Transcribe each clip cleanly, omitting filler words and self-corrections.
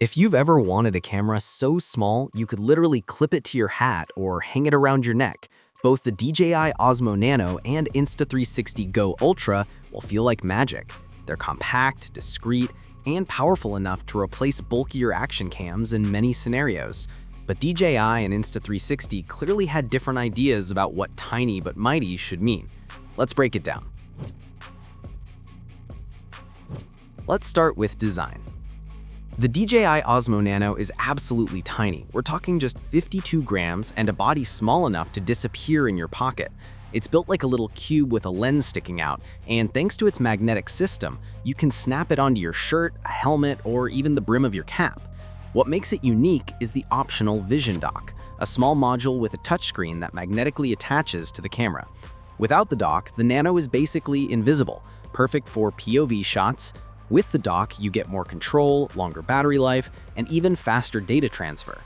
If you've ever wanted a camera so small you could literally clip it to your hat or hang it around your neck, both the DJI Osmo Nano and Insta360 Go Ultra will feel like magic. They're compact, discreet, and powerful enough to replace bulkier action cams in many scenarios. But DJI and Insta360 clearly had different ideas about what tiny but mighty should mean. Let's break it down. Let's start with design. The DJI Osmo Nano is absolutely tiny. We're talking just 52 grams and a body small enough to disappear in your pocket. It's built like a little cube with a lens sticking out, and thanks to its magnetic system, you can snap it onto your shirt, a helmet, or even the brim of your cap. What makes it unique is the optional Vision Dock, a small module with a touchscreen that magnetically attaches to the camera. Without the dock, the Nano is basically invisible, perfect for POV shots. With the dock, you get more control, longer battery life, and even faster data transfer.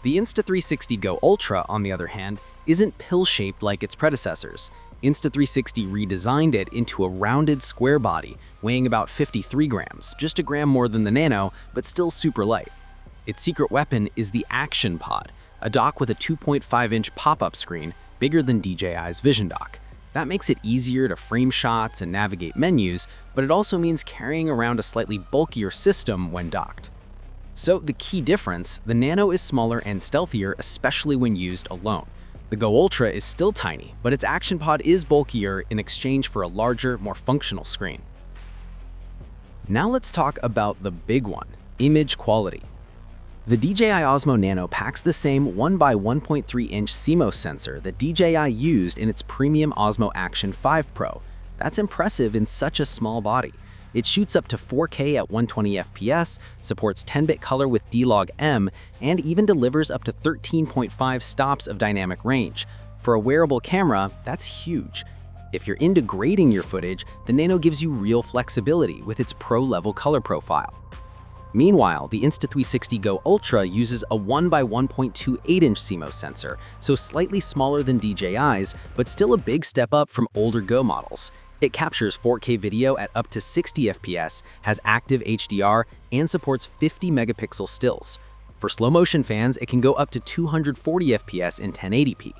The Insta360 Go Ultra, on the other hand, isn't pill-shaped like its predecessors. Insta360 redesigned it into a rounded square body, weighing about 53 grams, just a gram more than the Nano, but still super light. Its secret weapon is the Action Pod, a dock with a 2.5-inch pop-up screen, bigger than DJI's Vision Dock. That makes it easier to frame shots and navigate menus, but it also means carrying around a slightly bulkier system when docked. So the key difference, the Nano is smaller and stealthier, especially when used alone. The Go Ultra is still tiny, but its Action Pod is bulkier in exchange for a larger, more functional screen. Now let's talk about the big one, image quality. The DJI Osmo Nano packs the same 1x1.3-inch CMOS sensor that DJI used in its premium Osmo Action 5 Pro. That's impressive in such a small body. It shoots up to 4K at 120 FPS, supports 10-bit color with D-Log-M, and even delivers up to 13.5 stops of dynamic range. For a wearable camera, that's huge. If you're into grading your footage, the Nano gives you real flexibility with its pro-level color profile. Meanwhile, the Insta360 Go Ultra uses a 1x1.28-inch CMOS sensor, so slightly smaller than DJI's, but still a big step up from older Go models. It captures 4K video at up to 60 FPS, has active HDR, and supports 50 megapixel stills. For slow-motion fans, it can go up to 240 FPS in 1080p.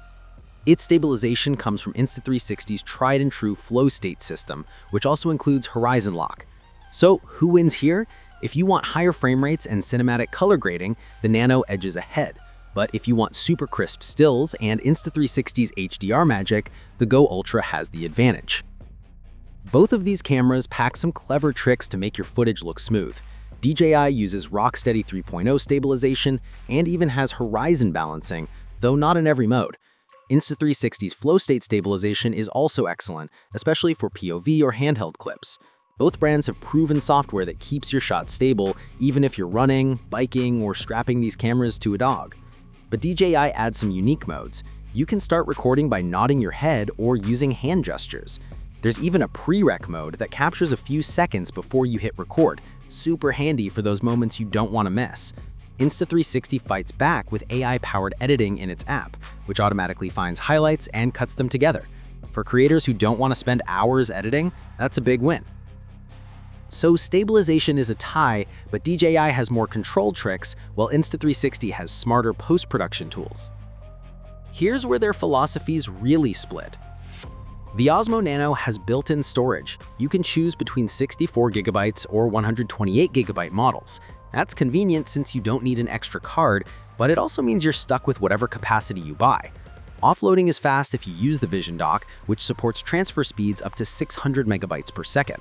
Its stabilization comes from Insta360's tried-and-true flow state system, which also includes horizon lock. So, who wins here? If you want higher frame rates and cinematic color grading, the Nano edges ahead. But if you want super crisp stills and Insta360's HDR magic, the Go Ultra has the advantage. Both of these cameras pack some clever tricks to make your footage look smooth. DJI uses Rocksteady 3.0 stabilization and even has horizon balancing, though not in every mode. Insta360's flow state stabilization is also excellent, especially for POV or handheld clips. Both brands have proven software that keeps your shot stable even if you're running, biking, or strapping these cameras to a dog. But DJI adds some unique modes. You can start recording by nodding your head or using hand gestures. There's even a pre-rec mode that captures a few seconds before you hit record, super handy for those moments you don't want to miss. Insta360 fights back with AI-powered editing in its app, which automatically finds highlights and cuts them together. For creators who don't want to spend hours editing, that's a big win. So stabilization is a tie, but DJI has more control tricks, while Insta360 has smarter post-production tools. Here's where their philosophies really split. The Osmo Nano has built-in storage. You can choose between 64GB or 128GB models. That's convenient since you don't need an extra card, but it also means you're stuck with whatever capacity you buy. Offloading is fast if you use the Vision Dock, which supports transfer speeds up to 600 megabytes per second.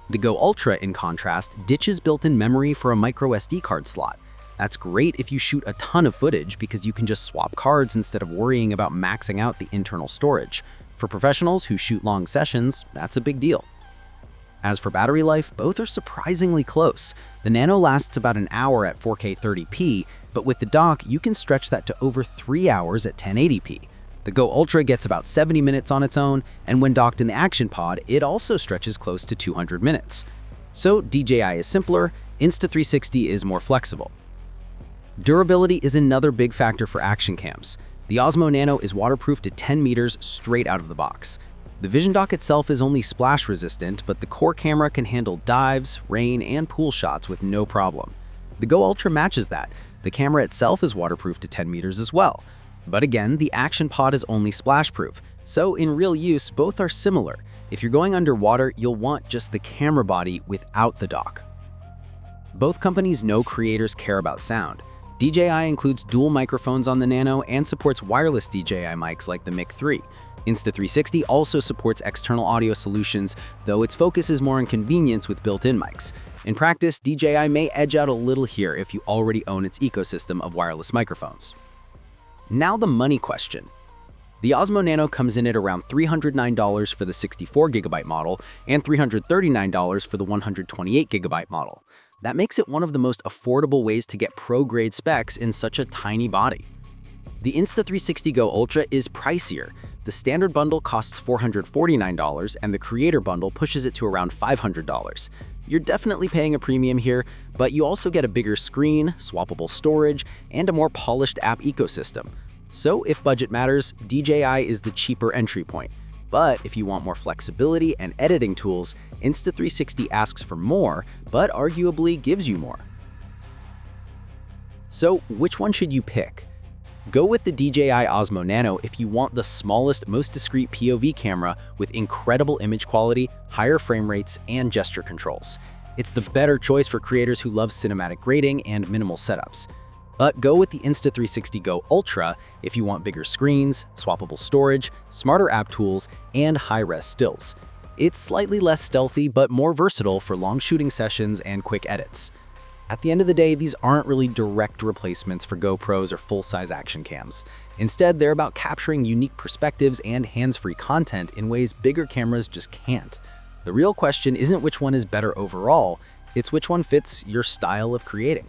The Go Ultra, in contrast, ditches built-in memory for a micro SD card slot. That's great if you shoot a ton of footage because you can just swap cards instead of worrying about maxing out the internal storage. For professionals who shoot long sessions, that's a big deal. As for battery life, both are surprisingly close. The Nano lasts about an hour at 4K 30p, but with the dock, you can stretch that to over 3 hours at 1080p. The Go Ultra gets about 70 minutes on its own, and when docked in the Action Pod, it also stretches close to 200 minutes. So DJI is simpler, Insta360 is more flexible. Durability is another big factor for action cams. The Osmo Nano is waterproof to 10 meters straight out of the box. The Vision Dock itself is only splash resistant, but the core camera can handle dives, rain, and pool shots with no problem. The Go Ultra matches that. The camera itself is waterproof to 10 meters as well. But again, the action pod is only splash-proof, so in real use, both are similar. If you're going underwater, you'll want just the camera body without the dock. Both companies know creators care about sound. DJI includes dual microphones on the Nano and supports wireless DJI mics like the Mic 3. Insta360 also supports external audio solutions, though its focus is more on convenience with built-in mics. In practice, DJI may edge out a little here if you already own its ecosystem of wireless microphones. Now the money question. The Osmo Nano comes in at around $309 for the 64GB model and $339 for the 128GB model. That makes it one of the most affordable ways to get pro-grade specs in such a tiny body. The Insta360 Go Ultra is pricier. The standard bundle costs $449 and the creator bundle pushes it to around $500. You're definitely paying a premium here, but you also get a bigger screen, swappable storage, and a more polished app ecosystem. So if budget matters, DJI is the cheaper entry point. But if you want more flexibility and editing tools, Insta360 asks for more, but arguably gives you more. So which one should you pick? Go with the DJI Osmo Nano if you want the smallest, most discreet POV camera with incredible image quality, higher frame rates, and gesture controls. It's the better choice for creators who love cinematic grading and minimal setups. But go with the Insta360 Go Ultra if you want bigger screens, swappable storage, smarter app tools, and high-res stills. It's slightly less stealthy but more versatile for long shooting sessions and quick edits. At the end of the day, these aren't really direct replacements for GoPros or full-size action cams. Instead, they're about capturing unique perspectives and hands-free content in ways bigger cameras just can't. The real question isn't which one is better overall, it's which one fits your style of creating.